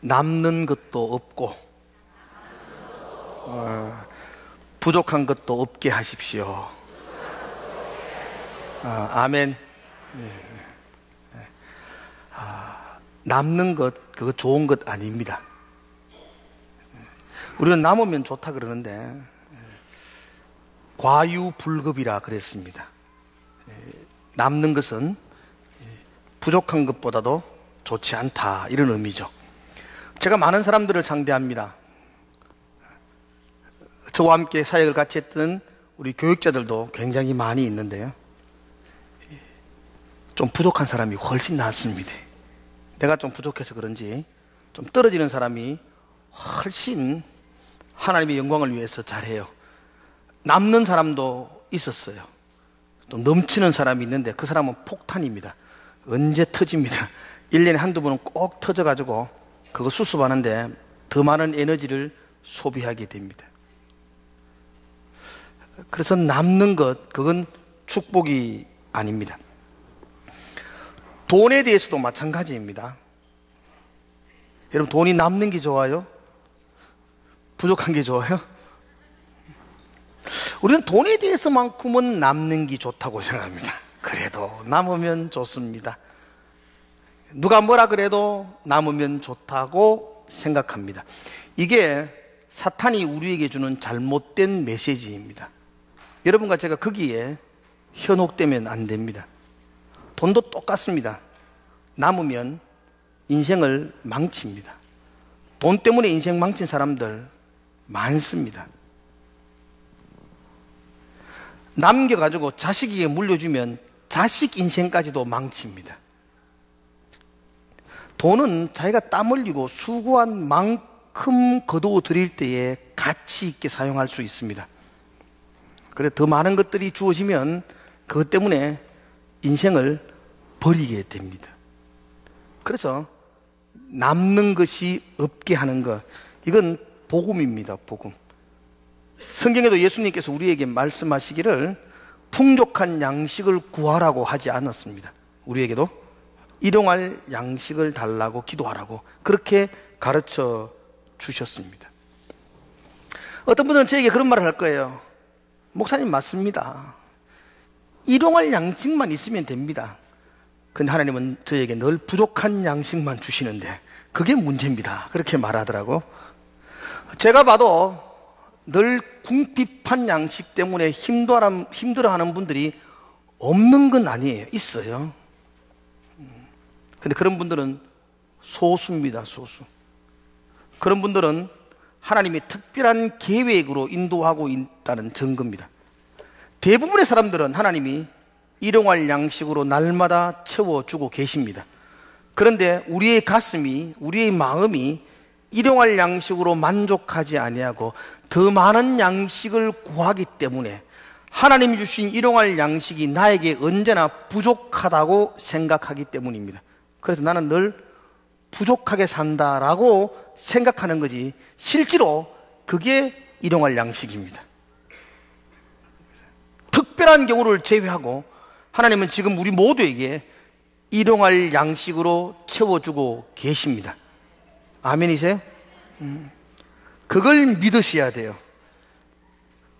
남는 것도 없고 부족한 것도 없게 하십시오. 아멘. 남는 것, 그거 좋은 것 아닙니다. 우리는 남으면 좋다 그러는데 과유불급이라 그랬습니다. 남는 것은 부족한 것보다도 좋지 않다, 이런 의미죠. 제가 많은 사람들을 상대합니다. 저와 함께 사역을 같이 했던 우리 교육자들도 굉장히 많이 있는데요, 좀 부족한 사람이 훨씬 낫습니다. 내가 좀 부족해서 그런지 좀 떨어지는 사람이 훨씬 하나님의 영광을 위해서 잘해요. 남는 사람도 있었어요. 또 넘치는 사람이 있는데 그 사람은 폭탄입니다. 언제 터집니다. 1년에 한두 번은 꼭 터져가지고 그거 수습하는데 더 많은 에너지를 소비하게 됩니다. 그래서 남는 것, 그건 축복이 아닙니다. 돈에 대해서도 마찬가지입니다. 여러분, 돈이 남는 게 좋아요? 부족한 게 좋아요? 우리는 돈에 대해서만큼은 남는 게 좋다고 생각합니다. 그래도 남으면 좋습니다. 누가 뭐라 그래도 남으면 좋다고 생각합니다. 이게 사탄이 우리에게 주는 잘못된 메시지입니다. 여러분과 제가 거기에 현혹되면 안 됩니다. 돈도 똑같습니다. 남으면 인생을 망칩니다. 돈 때문에 인생 망친 사람들 많습니다. 남겨가지고 자식에게 물려주면 자식 인생까지도 망칩니다. 돈은 자기가 땀 흘리고 수고한 만큼 거두어 드릴 때에 가치 있게 사용할 수 있습니다. 그런데 더 많은 것들이 주어지면 그것 때문에 인생을 버리게 됩니다. 그래서 남는 것이 없게 하는 것, 이건 복음입니다. 복음. 성경에도 예수님께서 우리에게 말씀하시기를 풍족한 양식을 구하라고 하지 않았습니다. 우리에게도 일용할 양식을 달라고 기도하라고 그렇게 가르쳐 주셨습니다. 어떤 분들은 저에게 그런 말을 할 거예요. 목사님, 맞습니다. 일용할 양식만 있으면 됩니다. 근데 하나님은 저에게 늘 부족한 양식만 주시는데 그게 문제입니다. 그렇게 말하더라고. 제가 봐도 늘 궁핍한 양식 때문에 힘들어하는 분들이 없는 건 아니에요. 있어요. 근데 그런 분들은 소수입니다. 소수. 그런 분들은 하나님의 특별한 계획으로 인도하고 있다는 증거입니다. 대부분의 사람들은 하나님이 일용할 양식으로 날마다 채워주고 계십니다. 그런데 우리의 가슴이, 우리의 마음이 일용할 양식으로 만족하지 아니하고 더 많은 양식을 구하기 때문에 하나님이 주신 일용할 양식이 나에게 언제나 부족하다고 생각하기 때문입니다. 그래서 나는 늘 부족하게 산다라고 생각하는 거지, 실제로 그게 일용할 양식입니다. 특별한 경우를 제외하고 하나님은 지금 우리 모두에게 일용할 양식으로 채워주고 계십니다. 아멘이세요? 그걸 믿으셔야 돼요.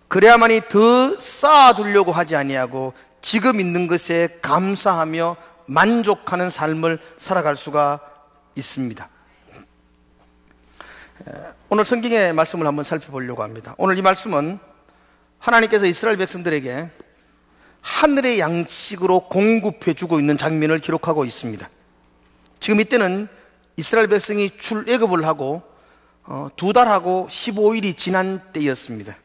그래야만이 더 쌓아두려고 하지 아니하고 지금 있는 것에 감사하며 만족하는 삶을 살아갈 수가 있습니다. 오늘 성경의 말씀을 한번 살펴보려고 합니다. 오늘 이 말씀은 하나님께서 이스라엘 백성들에게 하늘의 양식으로 공급해 주고 있는 장면을 기록하고 있습니다. 지금 이때는 이스라엘 백성이 출애굽을 하고 2달하고 15일이 지난 때였습니다.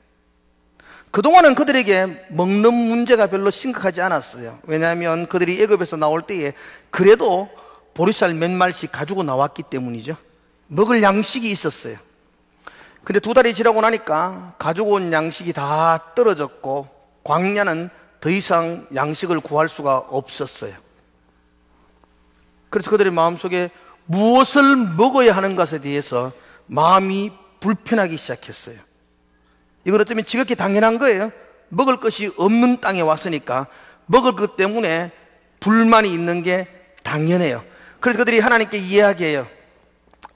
그동안은 그들에게 먹는 문제가 별로 심각하지 않았어요. 왜냐하면 그들이 애굽에서 나올 때에 그래도 보리쌀 몇 말씩 가지고 나왔기 때문이죠. 먹을 양식이 있었어요. 근데 2달이 지나고 나니까 가지고 온 양식이 다 떨어졌고 광야는 더 이상 양식을 구할 수가 없었어요. 그래서 그들의 마음속에 무엇을 먹어야 하는 것에 대해서 마음이 불편하기 시작했어요. 이건 어쩌면 지극히 당연한 거예요. 먹을 것이 없는 땅에 왔으니까 먹을 것 때문에 불만이 있는 게 당연해요. 그래서 그들이 하나님께 이야기해요.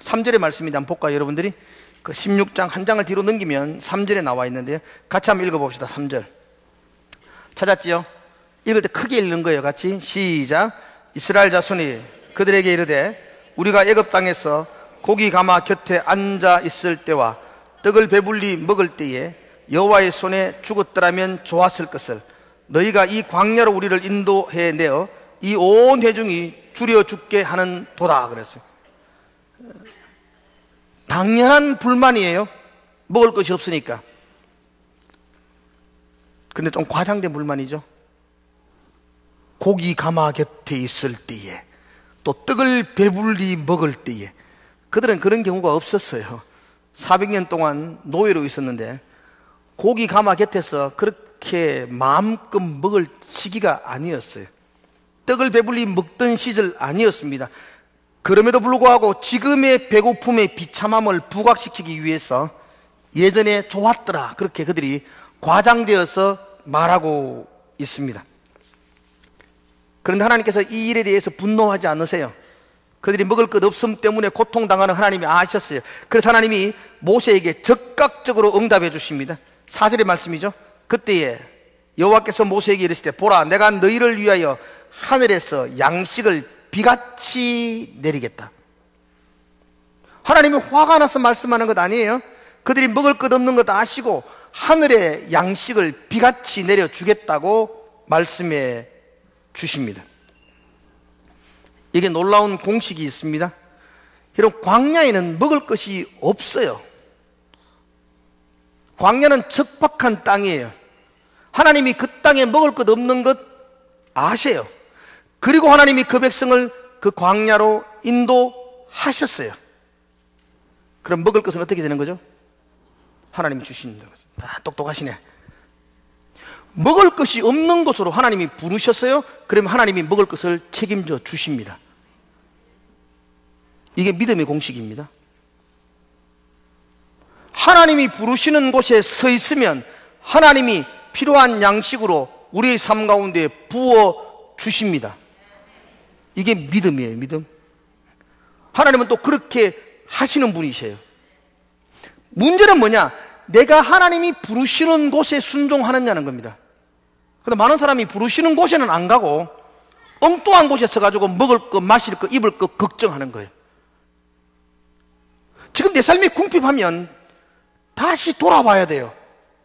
3절의 말씀인데 한번 볼까요, 여러분들이? 그 16장 한 장을 뒤로 넘기면 3절에 나와 있는데요. 같이 한번 읽어봅시다. 3절. 찾았지요? 읽을 때 크게 읽는 거예요. 같이 시작. 이스라엘 자손이 그들에게 이르되 우리가 애굽 땅에서 고기 가마 곁에 앉아 있을 때와 떡을 배불리 먹을 때에 여호와의 손에 죽었더라면 좋았을 것을 너희가 이 광야로 우리를 인도해 내어 이 온 회중이 줄여 죽게 하는 도다 그랬어요. 당연한 불만이에요. 먹을 것이 없으니까. 근데 좀 과장된 불만이죠. 고기 가마 곁에 있을 때에 또 떡을 배불리 먹을 때에 그들은 그런 경우가 없었어요. 400년 동안 노예로 있었는데 고기 가마 곁에서 그렇게 마음껏 먹을 시기가 아니었어요. 떡을 배불리 먹던 시절 아니었습니다. 그럼에도 불구하고 지금의 배고픔의 비참함을 부각시키기 위해서 예전에 좋았더라 그렇게 그들이 과장되어서 말하고 있습니다. 그런데 하나님께서 이 일에 대해서 분노하지 않으세요. 그들이 먹을 것 없음 때문에 고통당하는 하나님이 아셨어요. 그래서 하나님이 모세에게 적극적으로 응답해 주십니다. 4절의 말씀이죠. 그때에 여호와께서 모세에게 이르시되 보라 내가 너희를 위하여 하늘에서 양식을 비같이 내리겠다. 하나님이 화가 나서 말씀하는 것 아니에요. 그들이 먹을 것 없는 것 아시고 하늘에 양식을 비같이 내려주겠다고 말씀해 주십니다. 이게 놀라운 공식이 있습니다. 이런 광야에는 먹을 것이 없어요. 광야는 척박한 땅이에요. 하나님이 그 땅에 먹을 것 없는 것 아세요. 그리고 하나님이 그 백성을 그 광야로 인도하셨어요. 그럼 먹을 것은 어떻게 되는 거죠? 하나님이 주신다. 다 똑똑하시네. 먹을 것이 없는 곳으로 하나님이 부르셨어요. 그러면 하나님이 먹을 것을 책임져 주십니다. 이게 믿음의 공식입니다. 하나님이 부르시는 곳에 서 있으면 하나님이 필요한 양식으로 우리의 삶 가운데 부어 주십니다. 이게 믿음이에요. 믿음. 하나님은 또 그렇게 하시는 분이세요. 문제는 뭐냐? 내가 하나님이 부르시는 곳에 순종하느냐는 겁니다. 근데 많은 사람이 부르시는 곳에는 안 가고 엉뚱한 곳에 서가지고 먹을 거, 마실 거, 입을 거 걱정하는 거예요. 지금 내 삶이 궁핍하면 다시 돌아봐야 돼요.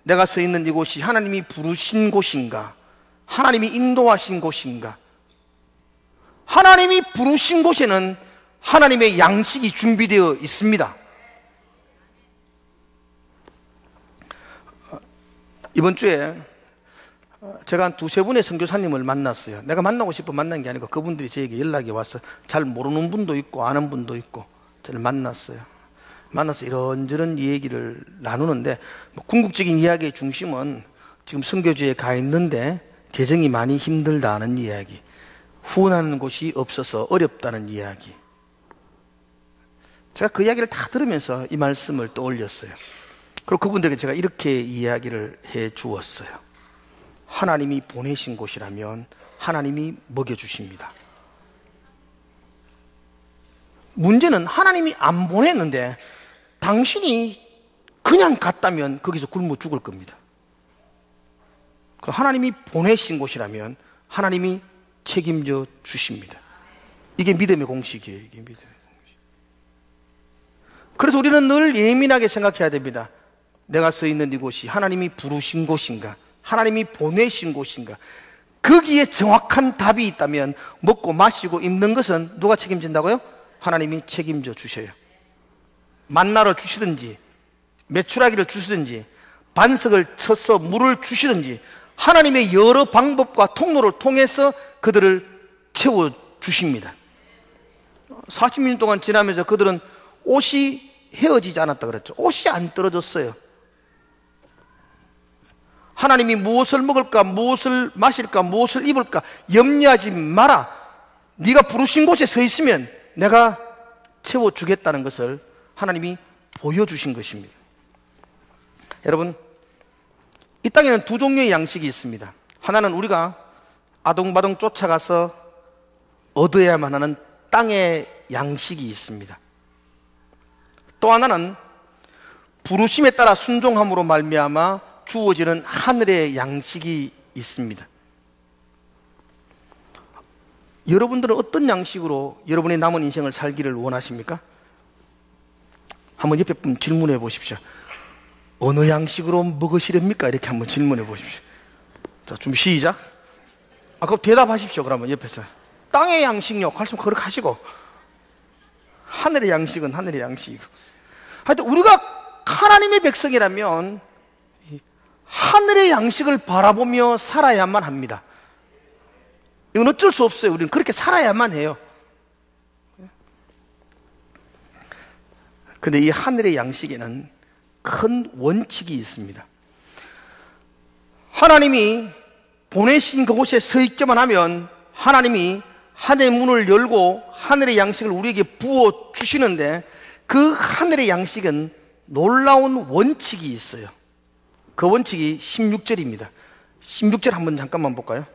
내가 서 있는 이곳이 하나님이 부르신 곳인가? 하나님이 인도하신 곳인가? 하나님이 부르신 곳에는 하나님의 양식이 준비되어 있습니다. 이번 주에 제가 한 두세 분의 선교사님을 만났어요. 내가 만나고 싶어 만난 게 아니고 그분들이 저에게 연락이 와서 잘 모르는 분도 있고 아는 분도 있고 저를 만났어요. 만나서 이런저런 얘기를 나누는데 궁극적인 이야기의 중심은 지금 선교지에 가 있는데 재정이 많이 힘들다는 이야기, 후원하는 곳이 없어서 어렵다는 이야기. 제가 그 이야기를 다 들으면서 이 말씀을 떠올렸어요. 그리고 그분들에게 제가 이렇게 이야기를 해 주었어요. 하나님이 보내신 곳이라면 하나님이 먹여주십니다. 문제는 하나님이 안 보냈는데 당신이 그냥 갔다면 거기서 굶어 죽을 겁니다. 하나님이 보내신 곳이라면 하나님이 책임져 주십니다. 이게 믿음의 공식이에요. 이게 믿음의 공식. 그래서 우리는 늘 예민하게 생각해야 됩니다. 내가 서 있는 이곳이 하나님이 부르신 곳인가? 하나님이 보내신 곳인가? 거기에 정확한 답이 있다면 먹고 마시고 입는 것은 누가 책임진다고요? 하나님이 책임져 주셔요. 만나를 주시든지 메추라기를 주시든지 반석을 쳐서 물을 주시든지 하나님의 여러 방법과 통로를 통해서 그들을 채워 주십니다. 40년 동안 지나면서 그들은 옷이 헤어지지 않았다 그랬죠. 옷이 안 떨어졌어요. 하나님이 무엇을 먹을까, 무엇을 마실까, 무엇을 입을까 염려하지 마라. 네가 부르신 곳에 서 있으면 내가 채워주겠다는 것을 하나님이 보여주신 것입니다. 여러분, 이 땅에는 두 종류의 양식이 있습니다. 하나는 우리가 아둥바둥 쫓아가서 얻어야만 하는 땅의 양식이 있습니다. 또 하나는 부르심에 따라 순종함으로 말미암아 주어지는 하늘의 양식이 있습니다. 여러분들은 어떤 양식으로 여러분의 남은 인생을 살기를 원하십니까? 한번 옆에 분 질문해 보십시오. 어느 양식으로 먹으시렵니까? 이렇게 한번 질문해 보십시오. 자, 준비 시작. 그럼 대답하십시오. 그러면 옆에서 땅의 양식요. 말씀 그렇게 하시고, 하늘의 양식은 하늘의 양식이고. 하여튼 우리가 하나님의 백성이라면 하늘의 양식을 바라보며 살아야만 합니다. 이건 어쩔 수 없어요. 우리는 그렇게 살아야만 해요. 근데 이 하늘의 양식에는 큰 원칙이 있습니다. 하나님이 보내신 그곳에 서 있기만 하면 하나님이 하늘의 문을 열고 하늘의 양식을 우리에게 부어 주시는데, 그 하늘의 양식은 놀라운 원칙이 있어요. 그 원칙이 16절입니다. 16절 한번 잠깐만 볼까요?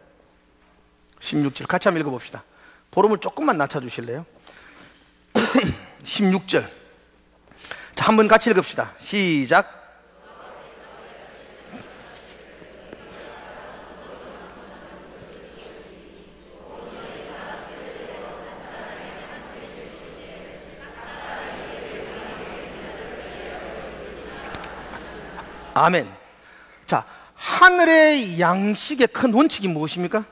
16절 같이 한번 읽어봅시다. 볼륨을 조금만 낮춰주실래요? 16절. 자, 한번 같이 읽읍시다. 시작. 아멘. 자, 하늘의 양식의 큰 원칙이 무엇입니까?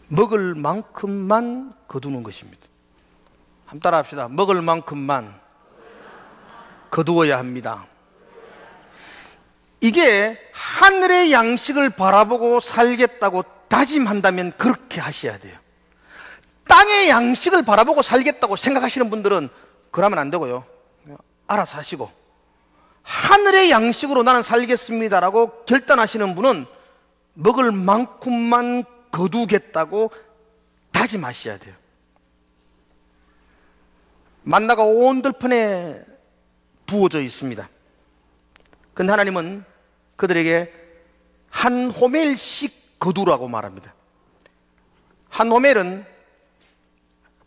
먹을 만큼만 거두는 것입니다. 한번 따라 합시다. 먹을 만큼만 거두어야 합니다. 이게 하늘의 양식을 바라보고 살겠다고 다짐한다면 그렇게 하셔야 돼요. 땅의 양식을 바라보고 살겠다고 생각하시는 분들은 그러면 안 되고요. 알아서 하시고, 하늘의 양식으로 나는 살겠습니다라고 결단하시는 분은 먹을 만큼만 거두겠다고 다짐하셔야 돼요. 만나가 온들판에 부어져 있습니다. 근데 하나님은 그들에게 한 호멜씩 거두라고 말합니다. 한 호멜은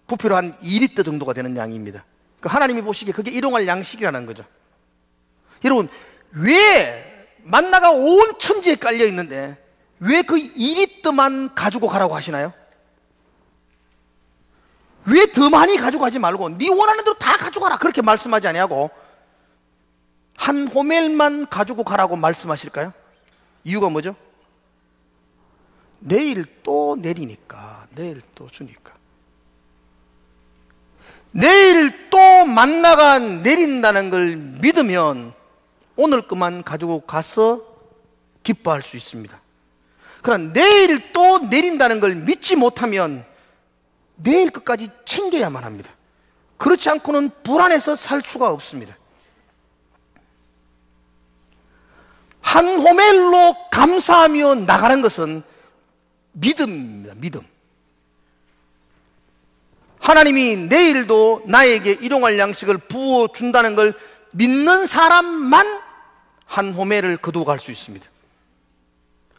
부피로 한 2리터 정도가 되는 양입니다. 하나님이 보시기에 그게 일용할 양식이라는 거죠. 여러분, 왜 만나가 온 천지에 깔려 있는데 왜 그 2리터만 가지고 가라고 하시나요? 왜 더 많이 가지고 가지 말고 네 원하는 대로 다 가져가라 그렇게 말씀하지 아니하고 한 호멜만 가지고 가라고 말씀하실까요? 이유가 뭐죠? 내일 또 내리니까, 내일 또 주니까. 내일 또 만나가 내린다는 걸 믿으면 오늘 것만 가지고 가서 기뻐할 수 있습니다. 그러나 내일 또 내린다는 걸 믿지 못하면 내일 것까지 챙겨야만 합니다. 그렇지 않고는 불안해서 살 수가 없습니다. 한 호멜로 감사하며 나가는 것은 믿음입니다. 믿음. 하나님이 내일도 나에게 일용할 양식을 부어준다는 걸 믿는 사람만 한 호멜을 거두고 갈 수 있습니다.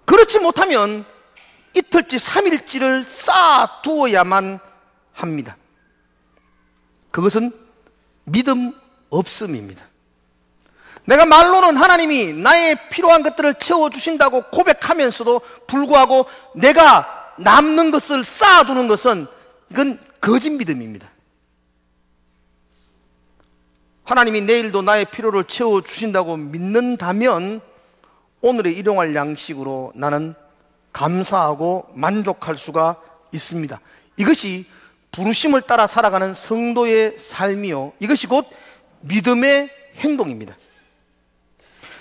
그렇지 못하면 이틀치 3일치를 쌓아두어야만 합니다. 그것은 믿음 없음입니다. 내가 말로는 하나님이 나의 필요한 것들을 채워주신다고 고백하면서도 불구하고 내가 남는 것을 쌓아두는 것은 이건 거짓 믿음입니다. 하나님이 내일도 나의 필요를 채워주신다고 믿는다면 오늘의 일용할 양식으로 나는 감사하고 만족할 수가 있습니다. 이것이 부르심을 따라 살아가는 성도의 삶이요, 이것이 곧 믿음의 행동입니다.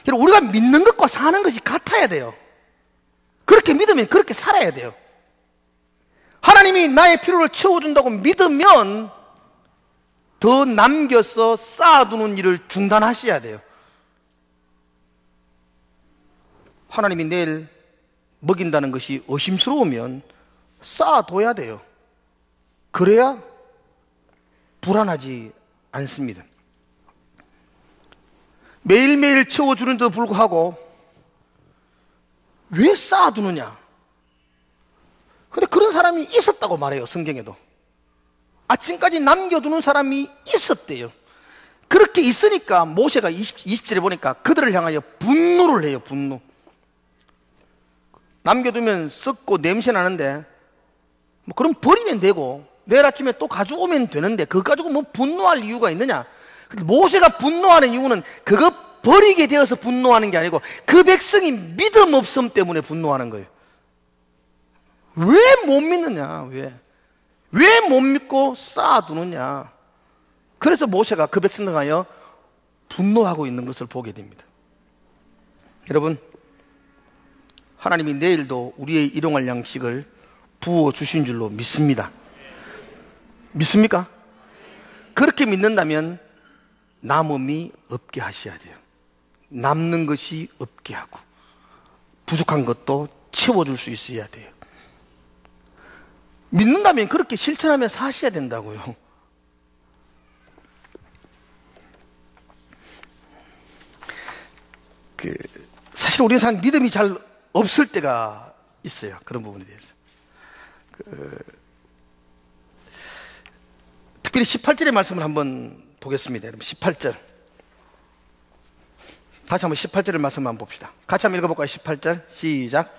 여러분, 우리가 믿는 것과 사는 것이 같아야 돼요. 그렇게 믿으면 그렇게 살아야 돼요. 하나님이 나의 필요를 채워준다고 믿으면 더 남겨서 쌓아두는 일을 중단하셔야 돼요. 하나님이 내일 먹인다는 것이 의심스러우면 쌓아둬야 돼요. 그래야 불안하지 않습니다. 매일매일 채워주는데도 불구하고 왜 쌓아두느냐? 근데 그런 사람이 있었다고 말해요, 성경에도. 아침까지 남겨두는 사람이 있었대요. 그렇게 있으니까 모세가 20절에 보니까 그들을 향하여 분노를 해요. 분노. 남겨두면 썩고 냄새 나는데 뭐 그럼 버리면 되고 내일 아침에 또 가져오면 되는데 그거 가지고 뭐 분노할 이유가 있느냐? 근데 모세가 분노하는 이유는 그거 버리게 되어서 분노하는 게 아니고 그 백성이 믿음 없음 때문에 분노하는 거예요. 왜 못 믿느냐? 왜 못 믿고 쌓아두느냐? 그래서 모세가 그 백성들 하여 분노하고 있는 것을 보게 됩니다. 여러분, 하나님이 내일도 우리의 일용할 양식을 부어주신 줄로 믿습니다. 믿습니까? 그렇게 믿는다면 남음이 없게 하셔야 돼요. 남는 것이 없게 하고 부족한 것도 채워줄 수 있어야 돼요. 믿는다면 그렇게 실천하며 사셔야 된다고요. 사실 우리는 참 믿음이 잘 없을 때가 있어요. 그런 부분에 대해서. 특별히 18절의 말씀을 한번 보겠습니다. 여러분 18절. 다시 한번 18절의 말씀 한번 봅시다. 같이 한번 읽어볼까요? 18절 시작.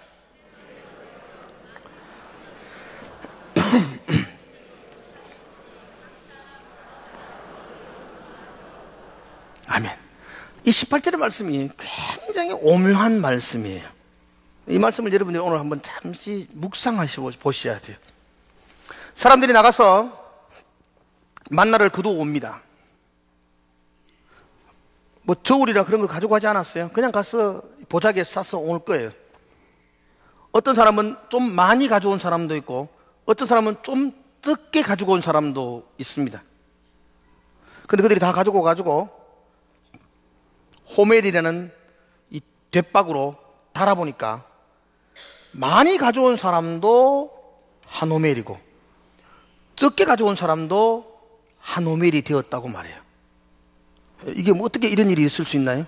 아멘. 이 18절의 말씀이 굉장히 오묘한 말씀이에요. 이 말씀을 여러분들이 오늘 한번 잠시 묵상하시고 보셔야 돼요. 사람들이 나가서 만나를 거두어 옵니다. 뭐 저울이나 그런 거 가지고 가지 않았어요. 그냥 가서 보자기에 싸서 올 거예요. 어떤 사람은 좀 많이 가져온 사람도 있고 어떤 사람은 좀 적게 가지고 온 사람도 있습니다. 근데 그들이 다 가지고 호멜이라는 이 돛박으로 달아보니까 많이 가져온 사람도 한 호멜이고 적게 가져온 사람도 한 호멜이 되었다고 말해요. 이게 뭐 어떻게 이런 일이 있을 수 있나요?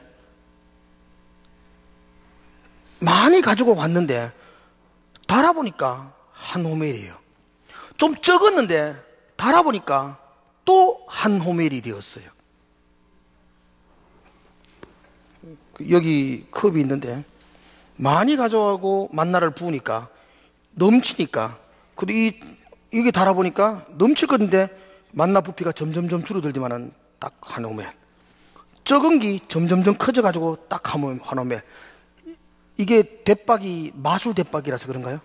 많이 가지고 왔는데 달아보니까 한 호멜이에요. 좀 적었는데 달아보니까 또 한 호멜이 되었어요. 여기 컵이 있는데 많이 가져가고 만나를 부으니까 넘치니까 그리고 이게 달아보니까 넘칠 건데 만나 부피가 점점점 줄어들지만은 딱 한 호멜. 적은 게 점점점 커져가지고 딱 한 호멜. 이게 돛박이 마술 돛박이라서 그런가요?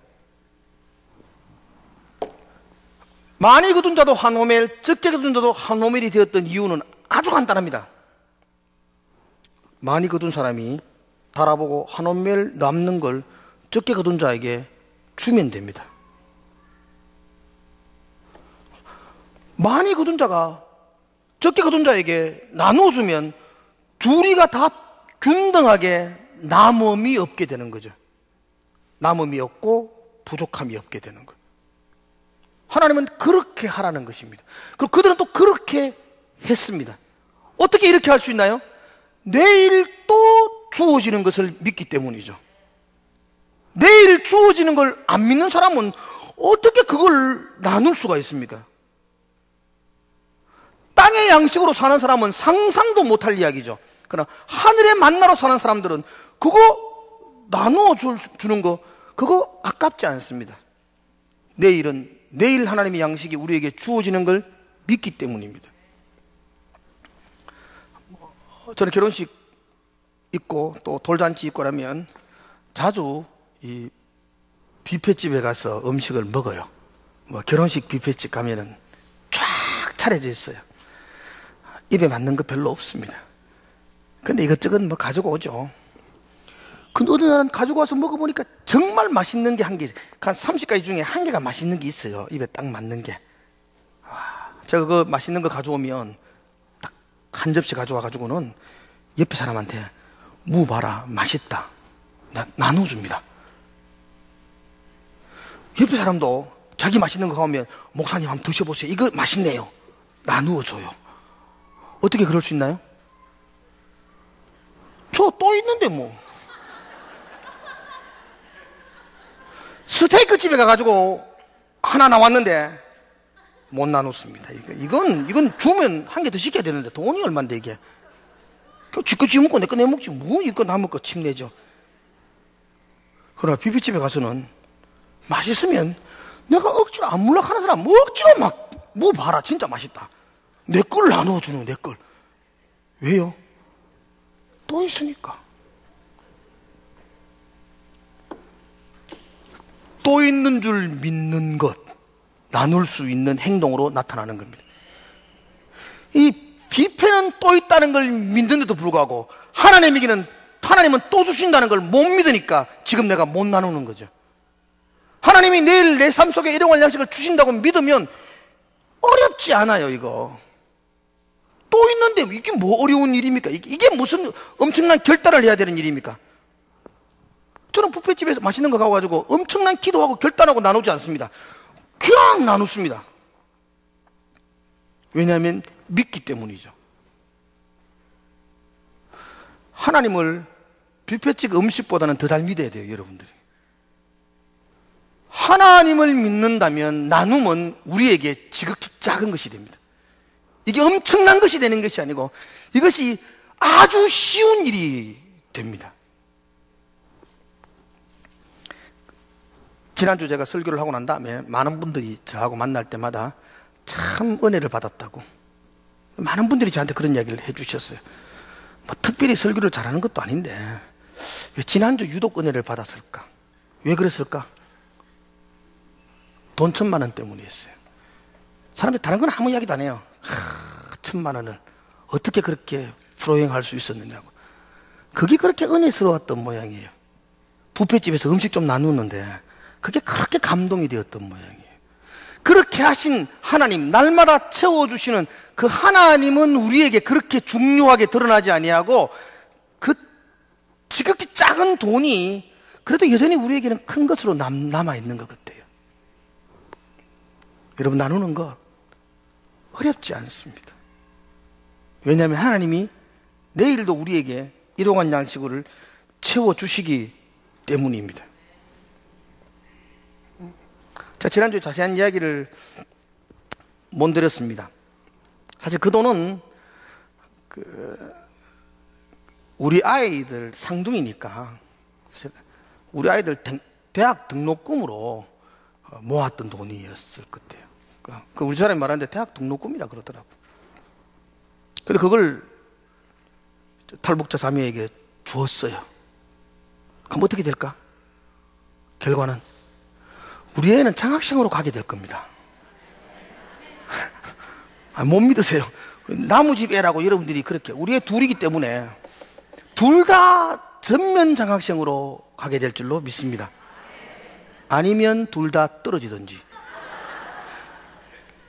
많이 거둔 자도 한 호멜, 적게 거둔 자도 한 호멜이 되었던 이유는 아주 간단합니다. 많이 거둔 사람이 달아보고 한 호멜 남는 걸 적게 거둔 자에게 주면 됩니다. 많이 거둔 자가 적게 거둔 자에게 나눠주면 둘이가 다 균등하게 남음이 없게 되는 거죠. 남음이 없고 부족함이 없게 되는 거예요. 하나님은 그렇게 하라는 것입니다. 그리고 그들은 또 그렇게 했습니다. 어떻게 이렇게 할 수 있나요? 내일 또 주어지는 것을 믿기 때문이죠. 내일 주어지는 걸 안 믿는 사람은 어떻게 그걸 나눌 수가 있습니까? 땅의 양식으로 사는 사람은 상상도 못할 이야기죠. 그러나 하늘의 만나로 사는 사람들은 그거 나누어 주는 거 그거 아깝지 않습니다. 내일 하나님의 양식이 우리에게 주어지는 걸 믿기 때문입니다. 저는 결혼식 있고 또 돌잔치 있고 하면 자주 이 뷔페집에 가서 음식을 먹어요. 뭐 결혼식 뷔페집 가면은 쫙 차려져 있어요. 입에 맞는 거 별로 없습니다. 근데 이것저것 뭐 가지고 오죠. 근데 어느 날은 가지고 와서 먹어보니까 정말 맛있는 게 한 개, 한 30가지 중에 한 개가 맛있는 게 있어요. 입에 딱 맞는 게. 제가 그 맛있는 거 가져오면 딱 한 접시 가져와가지고는 옆에 사람한테 무 봐라, 맛있다. 나눠줍니다. 옆에 사람도 자기 맛있는 거 가오면 목사님 한번 드셔보세요. 이거 맛있네요. 나누어줘요. 어떻게 그럴 수 있나요? 저 또 있는데 뭐. 스테이크 집에 가가지고 하나 나왔는데 못 나눴습니다. 이건 주면 한 개 더 시켜야 되는데 돈이 얼만데 이게. 지꺼 지먹고 내 거 내먹지 뭐 이거 남은 거 침내죠. 그러나 뷔페집에 가서는 맛있으면 내가 억지로 안 물락하는 사람 억지로 막 뭐 봐라 진짜 맛있다. 내 걸 나눠주는 내 걸. 왜요? 또 있으니까. 또 있는 줄 믿는 것, 나눌 수 있는 행동으로 나타나는 겁니다. 이 뷔페는 또 있다는 걸 믿는데도 불구하고 하나님은 또 주신다는 걸 못 믿으니까 지금 내가 못 나누는 거죠. 하나님이 내일 내 삶 속에 일용할 양식을 주신다고 믿으면 어렵지 않아요. 이거 또 있는데 이게 뭐 어려운 일입니까? 이게 무슨 엄청난 결단을 해야 되는 일입니까? 저는 뷔페집에서 맛있는 거 가가지고 엄청난 기도하고 결단하고 나누지 않습니다. 그냥 나누습니다. 왜냐하면 믿기 때문이죠. 하나님을 뷔페집 음식보다는 더 잘 믿어야 돼요, 여러분들이. 하나님을 믿는다면 나눔은 우리에게 지극히 작은 것이 됩니다. 이게 엄청난 것이 되는 것이 아니고 이것이 아주 쉬운 일이 됩니다. 지난주 제가 설교를 하고 난 다음에 많은 분들이 저하고 만날 때마다 참 은혜를 받았다고 많은 분들이 저한테 그런 이야기를 해주셨어요. 뭐 특별히 설교를 잘하는 것도 아닌데 왜 지난주 유독 은혜를 받았을까? 왜 그랬을까? 돈 1,000,000원 때문이었어요. 사람들이 다른 건 아무 이야기도 안 해요. 1,000,000원을 어떻게 그렇게 프로행할 수 있었느냐고. 그게 그렇게 은혜스러웠던 모양이에요. 뷔페집에서 음식 좀 나누는데 그게 그렇게 감동이 되었던 모양이에요. 그렇게 하신 하나님, 날마다 채워주시는 그 하나님은 우리에게 그렇게 중요하게 드러나지 아니하고 그 지극히 작은 돈이 그래도 여전히 우리에게는 큰 것으로 남아있는 것 같아요. 여러분, 나누는 거 어렵지 않습니다. 왜냐하면 하나님이 내일도 우리에게 일용할 양식을 채워주시기 때문입니다. 자, 지난주에 자세한 이야기를 못 드렸습니다. 사실 그 돈은 우리 아이들 상중이니까 우리 아이들 대학 등록금으로 모았던 돈이었을 것 같아요. 그 우리 사람이 말하는데 대학 등록금이라 그러더라고. 근데 그걸 탈북자 자매에게 주었어요. 그럼 어떻게 될까? 결과는 우리 애는 장학생으로 가게 될 겁니다. 못 믿으세요. 나무집 애라고 여러분들이 그렇게 우리 애 둘이기 때문에 둘 다 전면 장학생으로 가게 될 줄로 믿습니다. 아니면 둘 다 떨어지든지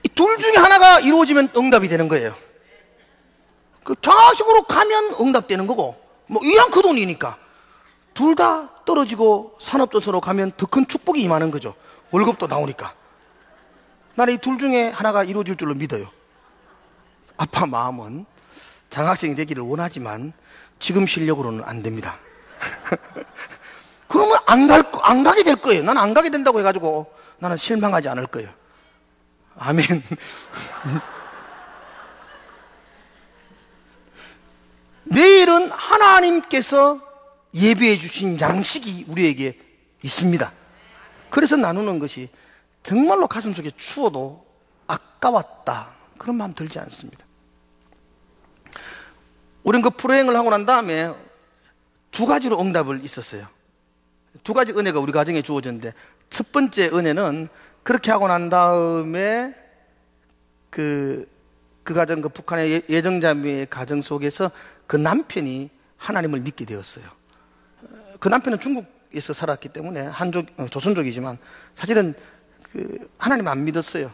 이 둘 중에 하나가 이루어지면 응답이 되는 거예요. 그 장학식으로 가면 응답되는 거고 뭐 이왕 그 돈이니까 둘 다 떨어지고 산업도서로 가면 더 큰 축복이 임하는 거죠. 월급도 나오니까. 나는 이 둘 중에 하나가 이루어질 줄로 믿어요. 아빠 마음은 장학생이 되기를 원하지만 지금 실력으로는 안 됩니다. 그러면 안 가게 될 거예요. 나는 안 가게 된다고 해가지고 나는 실망하지 않을 거예요. 아멘. 내일은 하나님께서 예비해 주신 양식이 우리에게 있습니다. 그래서 나누는 것이 정말로 가슴속에 추워도 아까웠다 그런 마음 들지 않습니다. 우리는 그 프로행을 하고 난 다음에 두 가지로 응답을 있었어요. 두 가지 은혜가 우리 가정에 주어졌는데 첫 번째 은혜는 그렇게 하고 난 다음에 그 가정, 그 북한의 예정자매의 가정 속에서 그 남편이 하나님을 믿게 되었어요. 그 남편은 중국에서 살았기 때문에 조선족이지만 사실은 하나님 안 믿었어요.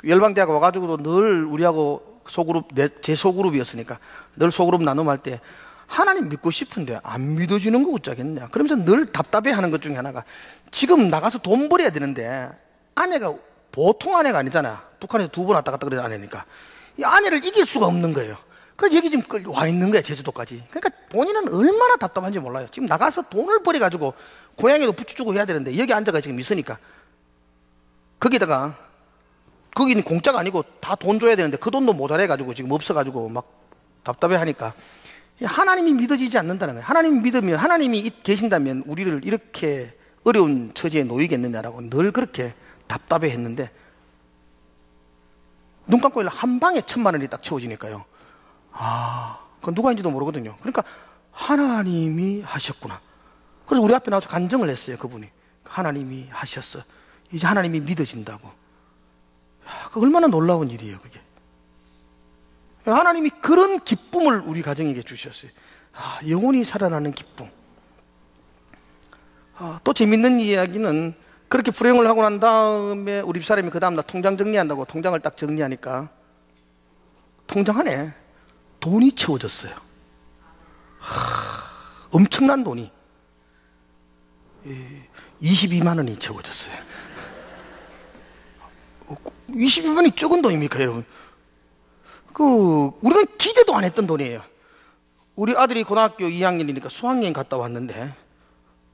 열방대학 와가지고도 늘 우리하고 소그룹, 제 소그룹이었으니까 늘 소그룹 나눔할 때 하나님 믿고 싶은데 안 믿어지는 거 어쩌겠냐 그러면서 늘 답답해하는 것 중에 하나가 지금 나가서 돈 벌어야 되는데 아내가 보통 아내가 아니잖아. 북한에서 2번 왔다 갔다 그러는 아내니까 이 아내를 이길 수가 없는 거예요. 그래서 여기 지금 와 있는 거야, 제주도까지. 그러니까 본인은 얼마나 답답한지 몰라요. 지금 나가서 돈을 벌여가지고 고향에도 부추주고 해야 되는데 여기 앉아가 지금 있으니까 거기다가 거기는 공짜가 아니고 다 돈 줘야 되는데 그 돈도 모자라가지고 지금 없어가지고 막 답답해 하니까 하나님이 믿어지지 않는다는 거예요. 하나님이 믿으면, 하나님이 계신다면 우리를 이렇게 어려운 처지에 놓이겠느냐라고 늘 그렇게 답답해 했는데, 눈 감고 일어나 한 방에 1,000,000원이 딱 채워지니까요. 그건 누가인지도 모르거든요. 그러니까 하나님이 하셨구나. 그래서 우리 앞에 나와서 간증을 했어요. 그분이 하나님이 하셨어. 이제 하나님이 믿어진다고. 그 얼마나 놀라운 일이에요, 그게. 하나님이 그런 기쁨을 우리 가정에게 주셨어요. 영원히 살아나는 기쁨. 또 재밌는 이야기는, 그렇게 불행을 하고 난 다음에 우리 집사람이 그 다음날 통장 정리한다고 통장을 딱 정리하니까 통장 안에 돈이 채워졌어요. 엄청난 돈이 22만 원이 채워졌어요. 22만 원이 적은 돈입니까, 여러분? 우리가 기대도 안 했던 돈이에요. 우리 아들이 고등학교 2학년이니까 수학여행 갔다 왔는데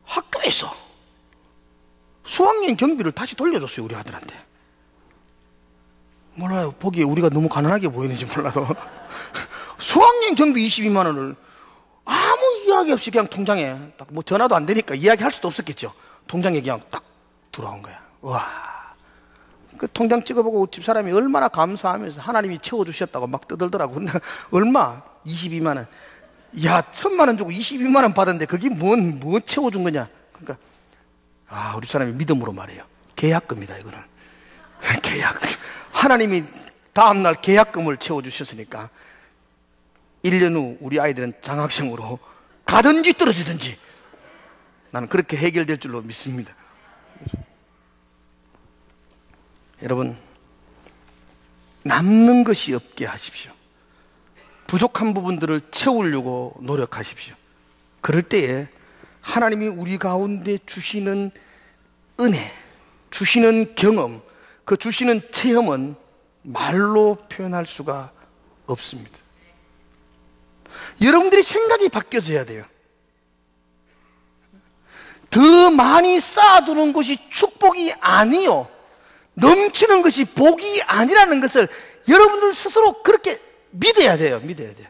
학교에서 수학여행 경비를 다시 돌려줬어요, 우리 아들한테. 몰라요, 보기에 우리가 너무 가난하게 보이는지 몰라도 수학여행 경비 22만 원을 아무 이야기 없이 그냥 통장에 딱, 뭐 전화도 안 되니까 이야기할 수도 없었겠죠. 통장에 그냥 딱 들어온 거야. 와. 그 통장 찍어보고 집사람이 얼마나 감사하면서 하나님이 채워주셨다고 막 떠들더라고. 근데 얼마? 22만 원. 야, 1,000만 원 주고 22만 원 받았는데 그게 뭔 채워준 거냐? 그러니까 우리 사람이 믿음으로 말해요. 계약금이다, 이거는. 계약금. 하나님이 다음날 계약금을 채워주셨으니까 1년 후 우리 아이들은 장학생으로 가든지 떨어지든지 나는 그렇게 해결될 줄로 믿습니다. 여러분, 남는 것이 없게 하십시오. 부족한 부분들을 채우려고 노력하십시오. 그럴 때에 하나님이 우리 가운데 주시는 은혜, 주시는 경험, 그 주시는 체험은 말로 표현할 수가 없습니다. 여러분들이 생각이 바뀌어져야 돼요. 더 많이 쌓아두는 것이 축복이 아니요, 넘치는 것이 복이 아니라는 것을 여러분들 스스로 그렇게 믿어야 돼요. 믿어야 돼요.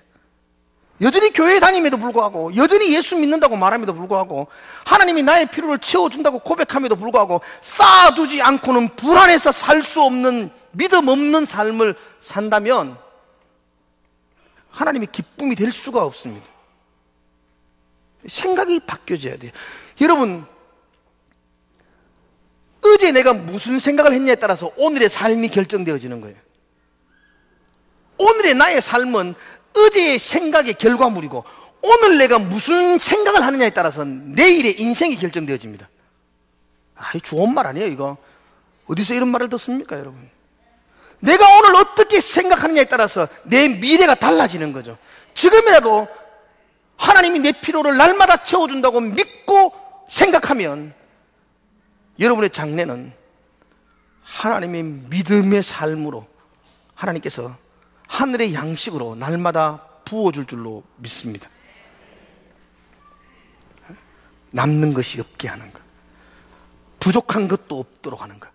여전히 교회에 다님에도 불구하고, 여전히 예수 믿는다고 말함에도 불구하고, 하나님이 나의 필요를 채워준다고 고백함에도 불구하고 쌓아두지 않고는 불안해서 살 수 없는, 믿음 없는 삶을 산다면 하나님의 기쁨이 될 수가 없습니다. 생각이 바뀌어져야 돼요. 여러분, 어제 내가 무슨 생각을 했냐에 따라서 오늘의 삶이 결정되어지는 거예요. 오늘의 나의 삶은 어제의 생각의 결과물이고, 오늘 내가 무슨 생각을 하느냐에 따라서 내일의 인생이 결정되어집니다. 좋은 말 아니에요, 이거? 어디서 이런 말을 듣습니까, 여러분? 내가 오늘 어떻게 생각하느냐에 따라서 내 미래가 달라지는 거죠. 지금이라도 하나님이 내 필요를 날마다 채워준다고 믿고 생각하면 여러분의 장래는 하나님의 믿음의 삶으로 하나님께서 하늘의 양식으로 날마다 부어줄 줄로 믿습니다. 남는 것이 없게 하는 것, 부족한 것도 없도록 하는 것.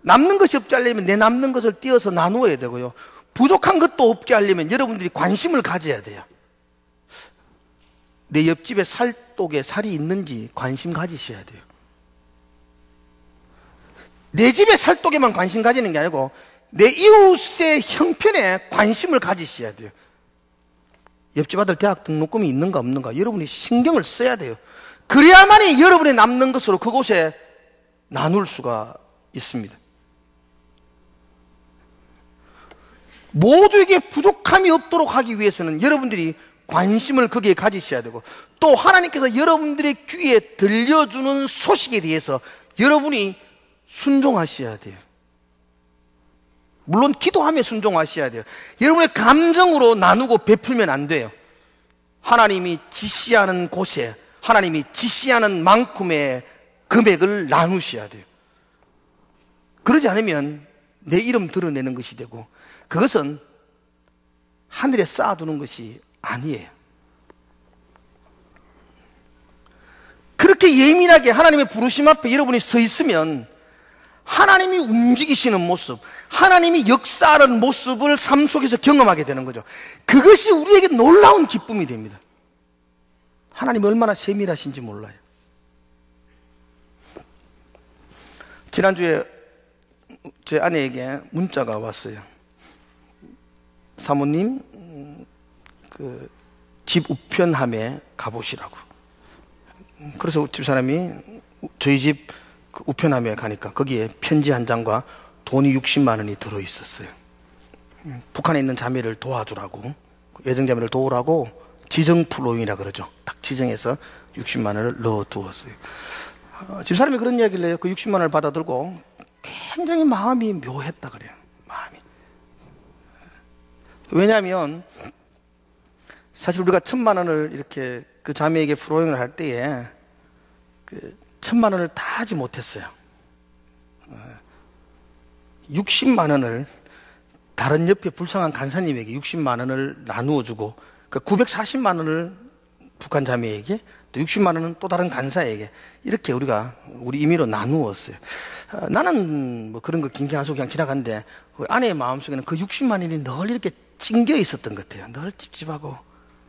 남는 것이 없게 하려면 내 남는 것을 띄어서 나누어야 되고요, 부족한 것도 없게 하려면 여러분들이 관심을 가져야 돼요. 내 옆집에 살독에 살이 있는지 관심 가지셔야 돼요. 내 집의 살독에만 관심 가지는 게 아니고 내 이웃의 형편에 관심을 가지셔야 돼요. 옆집 아들 대학 등록금이 있는가 없는가 여러분이 신경을 써야 돼요. 그래야만이 여러분의 남는 것으로 그곳에 나눌 수가 있습니다. 모두에게 부족함이 없도록 하기 위해서는 여러분들이 관심을 거기에 가지셔야 되고, 또 하나님께서 여러분들의 귀에 들려주는 소식에 대해서 여러분이 순종하셔야 돼요. 물론 기도하며 순종하셔야 돼요. 여러분의 감정으로 나누고 베풀면 안 돼요. 하나님이 지시하는 곳에 하나님이 지시하는 만큼의 금액을 나누셔야 돼요. 그러지 않으면 내 이름 드러내는 것이 되고, 그것은 하늘에 쌓아두는 것이 아니에요. 그렇게 예민하게 하나님의 부르심 앞에 여러분이 서 있으면 하나님이 움직이시는 모습, 하나님이 역사하는 모습을 삶 속에서 경험하게 되는 거죠. 그것이 우리에게 놀라운 기쁨이 됩니다. 하나님이 얼마나 세밀하신지 몰라요. 지난주에 제 아내에게 문자가 왔어요. 사모님, 집 우편함에 가보시라고. 그래서 집사람이 저희 집 우편함에 가니까 거기에 편지 한 장과 돈이 60만 원이 들어있었어요. 북한에 있는 자매를 도와주라고, 예정자매를 도우라고 지정프로인이라 그러죠. 딱 지정해서 60만 원을 넣어두었어요. 집사람이 그런 이야기를 해요. 그 60만 원을 받아들고 굉장히 마음이 묘했다 그래요. 마음이. 왜냐하면 사실 우리가 1,000만 원을 이렇게 그 자매에게 프로잉을 할 때에 그 1,000만 원을 다 하지 못했어요. 60만 원을 다른 옆에 불쌍한 간사님에게 60만 원을 나누어 주고 그 940만 원을 북한 자매에게 또 60만 원은 또 다른 간사에게 이렇게 우리 임의로 나누었어요. 나는 뭐 그런 거 긴장 안 쓰고 그냥 지나갔는데 아내의 마음속에는 그 60만 원이 늘 이렇게 찡겨 있었던 것 같아요. 늘 찝찝하고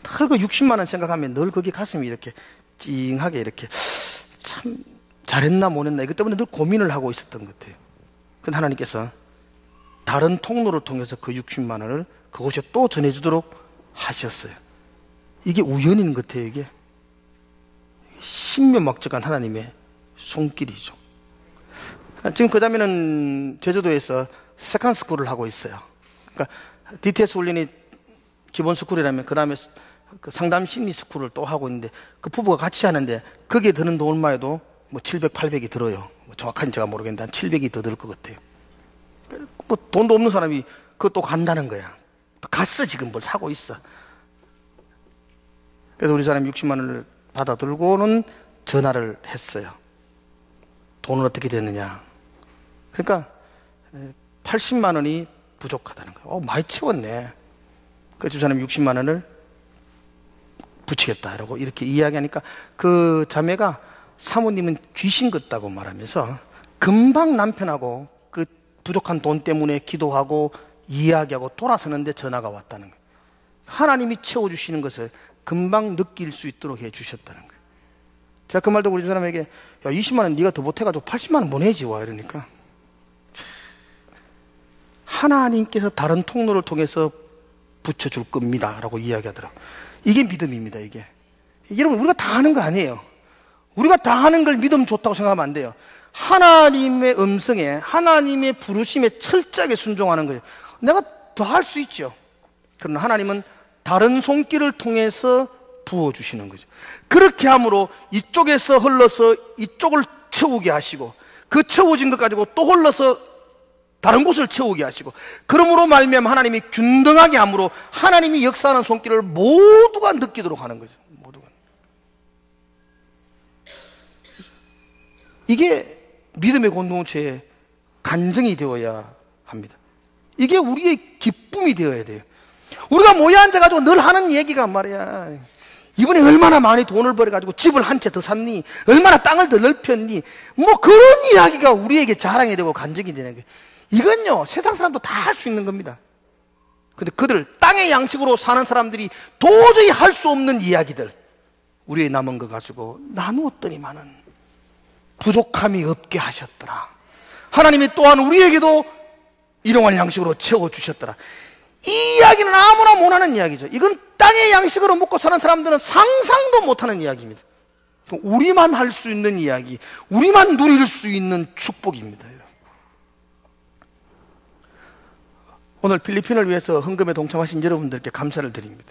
늘 그 60만 원 생각하면 늘 거기 가슴이 이렇게 찡하게 이렇게 참 잘했나 못했나 이것 때문에 늘 고민을 하고 있었던 것 같아요. 근데 하나님께서 다른 통로를 통해서 그 60만 원을 그곳에 또 전해주도록 하셨어요. 이게 우연인 것 같아요. 이게 신묘막적한 하나님의 손길이죠. 지금 그 자매는 제주도에서 세컨 스쿨을 하고 있어요. 그러니까 DTS 훈련이 기본 스쿨이라면 그 다음에 그 상담 심리 스쿨을 또 하고 있는데 그 부부가 같이 하는데 거기에 드는 돈만 해도 뭐 700, 800이 들어요. 뭐 정확한지 제가 모르겠는데 한 700이 더 들 것 같아요. 뭐 돈도 없는 사람이 그것도 간다는 거야. 또 갔어. 지금 뭘 사고 있어. 그래서 우리 사람이 60만 원을 받아 들고는 전화를 했어요. 돈은 어떻게 됐느냐. 그러니까 80만 원이 부족하다는 거예요. 많이 채웠네. 그 집사람이 60만 원을 붙이겠다라고 이렇게 이야기하니까 그 자매가 사모님은 귀신 같다고 말하면서 금방 남편하고 그 부족한 돈 때문에 기도하고 이야기하고 돌아서는데 전화가 왔다는 거예요. 하나님이 채워주시는 것을 금방 느낄 수 있도록 해주셨다는 거예요. 제가 그 말도 우리 사람에게 야 20만 원 네가 더 못해가지고 80만 원 보내지 와 이러니까 하나님께서 다른 통로를 통해서 붙여줄 겁니다 라고 이야기하더라고요. 이게 믿음입니다. 이게 여러분 우리가 다 하는 거 아니에요. 우리가 다 하는 걸 믿음 좋다고 생각하면 안 돼요. 하나님의 음성에 하나님의 부르심에 철저하게 순종하는 거예요. 내가 더 할 수 있죠. 그러나 하나님은 다른 손길을 통해서 부어주시는 거죠. 그렇게 함으로 이쪽에서 흘러서 이쪽을 채우게 하시고 그 채워진 것 가지고 또 흘러서 다른 곳을 채우게 하시고 그러므로 말미암아 하나님이 균등하게 함으로 하나님이 역사하는 손길을 모두가 느끼도록 하는 거죠. 모두가. 이게 믿음의 공동체의 간증이 되어야 합니다. 이게 우리의 기쁨이 되어야 돼요. 우리가 모여 앉아가지고 늘 하는 얘기가 말이야. 이번에 얼마나 많이 돈을 벌어가지고 집을 한 채 더 샀니? 얼마나 땅을 더 넓혔니? 뭐 그런 이야기가 우리에게 자랑이 되고 간증이 되는 거예요. 이건요 세상 사람도 다 할 수 있는 겁니다. 근데 그들 땅의 양식으로 사는 사람들이 도저히 할 수 없는 이야기들 우리의 남은 거 가지고 나누었더니만은 부족함이 없게 하셨더라. 하나님이 또한 우리에게도 일용할 양식으로 채워주셨더라. 이 이야기는 아무나 못하는 이야기죠. 이건 땅의 양식으로 먹고 사는 사람들은 상상도 못하는 이야기입니다. 우리만 할 수 있는 이야기, 우리만 누릴 수 있는 축복입니다. 오늘 필리핀을 위해서 헌금에 동참하신 여러분들께 감사를 드립니다.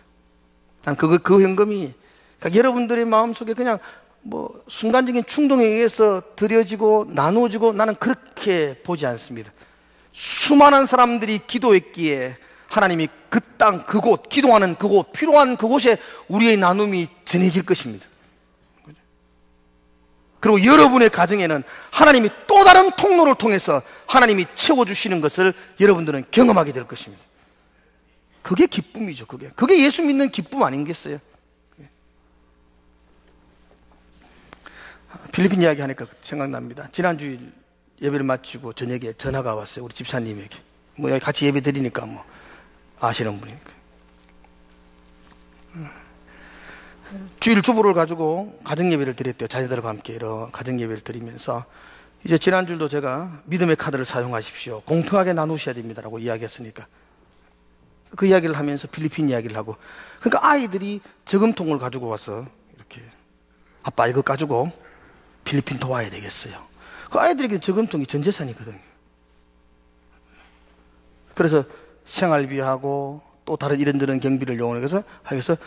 난 그 헌금이 그러니까 여러분들의 마음속에 그냥 뭐 순간적인 충동에 의해서 드려지고 나누어지고 나는 그렇게 보지 않습니다. 수많은 사람들이 기도했기에 하나님이 그 땅, 그곳, 기도하는 그곳, 필요한 그곳에 우리의 나눔이 전해질 것입니다. 그리고 여러분의 가정에는 하나님이 또 다른 통로를 통해서 하나님이 채워주시는 것을 여러분들은 경험하게 될 것입니다. 그게 기쁨이죠. 그게 예수 믿는 기쁨 아니겠어요? 필리핀 이야기 하니까 생각납니다. 지난주에 예배를 마치고 저녁에 전화가 왔어요. 우리 집사님에게. 뭐 여기 같이 예배 드리니까 뭐 아시는 분이니까. 주일 주보를 가지고 가정 예배를 드렸대요. 자녀들과 함께 이런 가정 예배를 드리면서 이제 지난주도 제가 믿음의 카드를 사용하십시오. 공평하게 나누셔야 됩니다라고 이야기했으니까 그 이야기를 하면서 필리핀 이야기를 하고, 그러니까 아이들이 저금통을 가지고 와서 이렇게 아빠 이거 가지고 필리핀 도와야 되겠어요. 그 아이들에게 저금통이 전 재산이거든요. 그래서 생활비하고 또 다른 이런저런 경비를 요원해서 하면서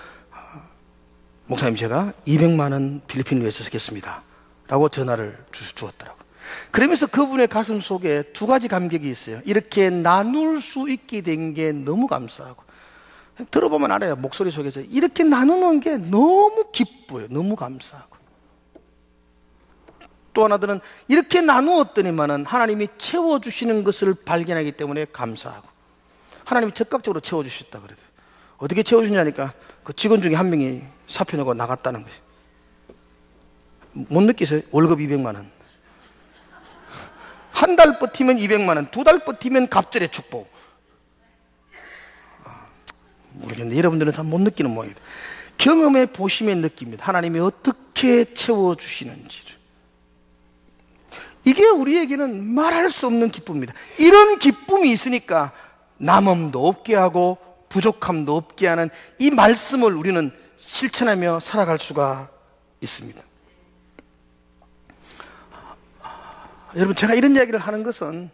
목사님 제가 200만 원 필리핀을 위해서 쓰겠습니다 라고 전화를 주었더라고요. 그러면서 그분의 가슴 속에 두 가지 감격이 있어요. 이렇게 나눌 수 있게 된 게 너무 감사하고, 들어보면 알아요. 목소리 속에서 이렇게 나누는 게 너무 기뻐요. 너무 감사하고. 또 하나들은 이렇게 나누었더니만은 하나님이 채워주시는 것을 발견하기 때문에 감사하고, 하나님이 적극적으로 채워주셨다 그래요. 어떻게 채워주냐니까 그 직원 중에 한 명이 사표 내고 나갔다는 것이. 못 느끼세요? 월급 200만 원. 한 달 버티면 200만 원, 두 달 버티면 갑절의 축복. 모르겠는데 여러분들은 잘 못 느끼는 모양이다. 경험해 보시면 느낍니다. 하나님이 어떻게 채워주시는지를. 이게 우리에게는 말할 수 없는 기쁨입니다. 이런 기쁨이 있으니까 남음도 없게 하고 부족함도 없게 하는 이 말씀을 우리는 실천하며 살아갈 수가 있습니다. 여러분, 제가 이런 이야기를 하는 것은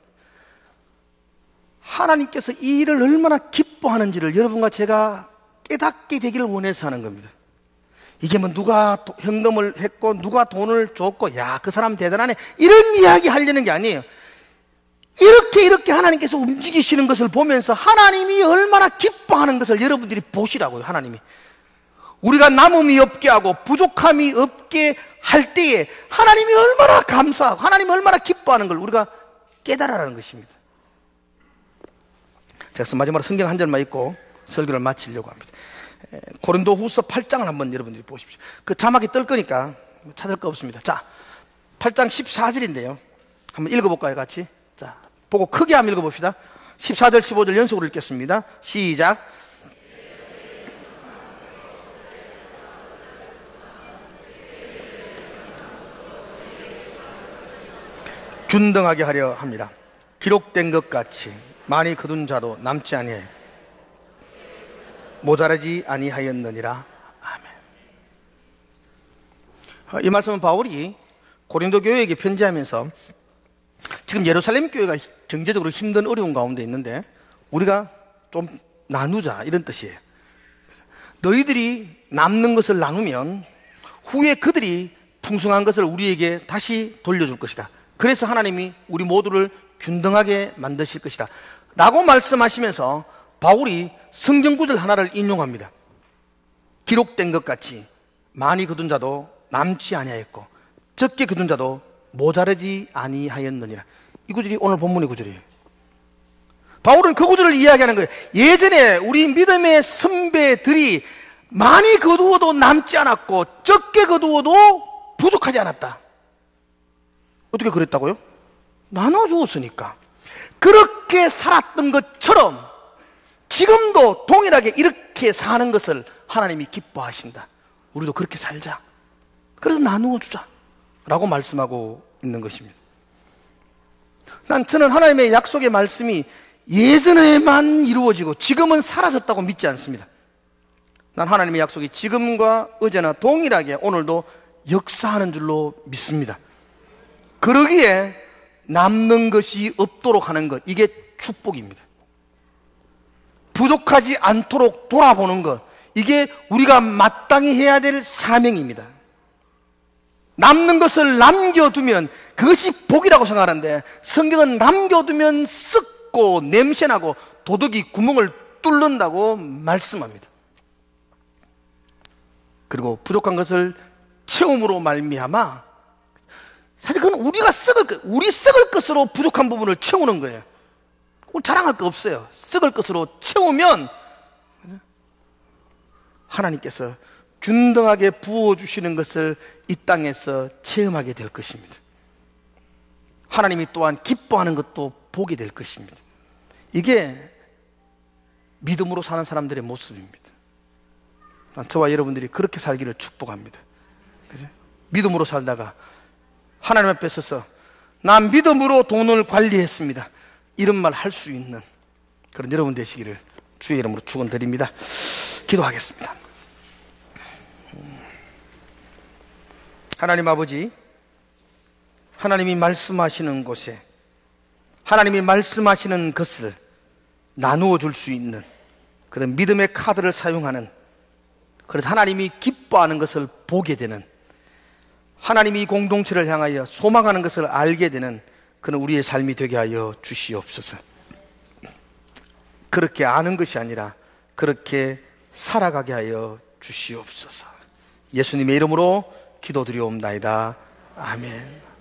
하나님께서 이 일을 얼마나 기뻐하는지를 여러분과 제가 깨닫게 되기를 원해서 하는 겁니다. 이게 뭐 누가 현금을 했고 누가 돈을 줬고 야, 그 사람 대단하네 이런 이야기 하려는 게 아니에요. 이렇게 하나님께서 움직이시는 것을 보면서 하나님이 얼마나 기뻐하는 것을 여러분들이 보시라고요. 하나님이 우리가 남음이 없게 하고 부족함이 없게 할 때에 하나님이 얼마나 감사하고 하나님이 얼마나 기뻐하는 걸 우리가 깨달아라는 것입니다. 제가 마지막으로 성경 한 절만 읽고 설교를 마치려고 합니다. 고린도후서 8장을 한번 여러분들이 보십시오. 그 자막이 뜰 거니까 찾을 거 없습니다. 자, 8장 14절인데요. 한번 읽어볼까요, 같이? 자, 보고 크게 한번 읽어봅시다. 14절, 15절 연속으로 읽겠습니다. 시작. 균등하게 하려 합니다. 기록된 것 같이 많이 거둔 자도 남지 아니하여 모자라지 아니하였느니라. 아멘. 이 말씀은 바울이 고린도 교회에게 편지하면서 지금 예루살렘 교회가 경제적으로 힘든 어려운 가운데 있는데 우리가 좀 나누자 이런 뜻이에요. 너희들이 남는 것을 나누면 후에 그들이 풍성한 것을 우리에게 다시 돌려줄 것이다. 그래서 하나님이 우리 모두를 균등하게 만드실 것이다 라고 말씀하시면서 바울이 성경 구절 하나를 인용합니다. 기록된 것 같이 많이 거둔 자도 남지 아니하였고 적게 거둔 자도 모자르지 아니하였느니라. 이 구절이 오늘 본문의 구절이에요. 바울은 그 구절을 이야기하는 거예요. 예전에 우리 믿음의 선배들이 많이 거두어도 남지 않았고 적게 거두어도 부족하지 않았다. 어떻게 그랬다고요? 나눠주었으니까. 그렇게 살았던 것처럼 지금도 동일하게 이렇게 사는 것을 하나님이 기뻐하신다. 우리도 그렇게 살자. 그래서 나누어 주자 라고 말씀하고 있는 것입니다. 저는 하나님의 약속의 말씀이 예전에만 이루어지고 지금은 사라졌다고 믿지 않습니다. 난 하나님의 약속이 지금과 어제나 동일하게 오늘도 역사하는 줄로 믿습니다. 그러기에 남는 것이 없도록 하는 것, 이게 축복입니다. 부족하지 않도록 돌아보는 것, 이게 우리가 마땅히 해야 될 사명입니다. 남는 것을 남겨두면 그것이 복이라고 생각하는데 성경은 남겨두면 썩고 냄새나고 도둑이 구멍을 뚫는다고 말씀합니다. 그리고 부족한 것을 채움으로 말미암아 사실 그건 우리 썩을 것으로 부족한 부분을 채우는 거예요. 자랑할 거 없어요. 썩을 것으로 채우면 하나님께서 균등하게 부어주시는 것을 이 땅에서 체험하게 될 것입니다. 하나님이 또한 기뻐하는 것도 보게 될 것입니다. 이게 믿음으로 사는 사람들의 모습입니다. 저와 여러분들이 그렇게 살기를 축복합니다. 그죠? 믿음으로 살다가 하나님 앞에 서서 난 믿음으로 돈을 관리했습니다, 이런 말 할 수 있는 그런 여러분 되시기를 주의 이름으로 축원드립니다. 기도하겠습니다. 하나님 아버지, 하나님이 말씀하시는 곳에 하나님이 말씀하시는 것을 나누어 줄 수 있는 그런 믿음의 카드를 사용하는, 그래서 하나님이 기뻐하는 것을 보게 되는, 하나님이 이 공동체를 향하여 소망하는 것을 알게 되는 그런 우리의 삶이 되게 하여 주시옵소서. 그렇게 아는 것이 아니라 그렇게 살아가게 하여 주시옵소서. 예수님의 이름으로 기도드리옵나이다. 아멘.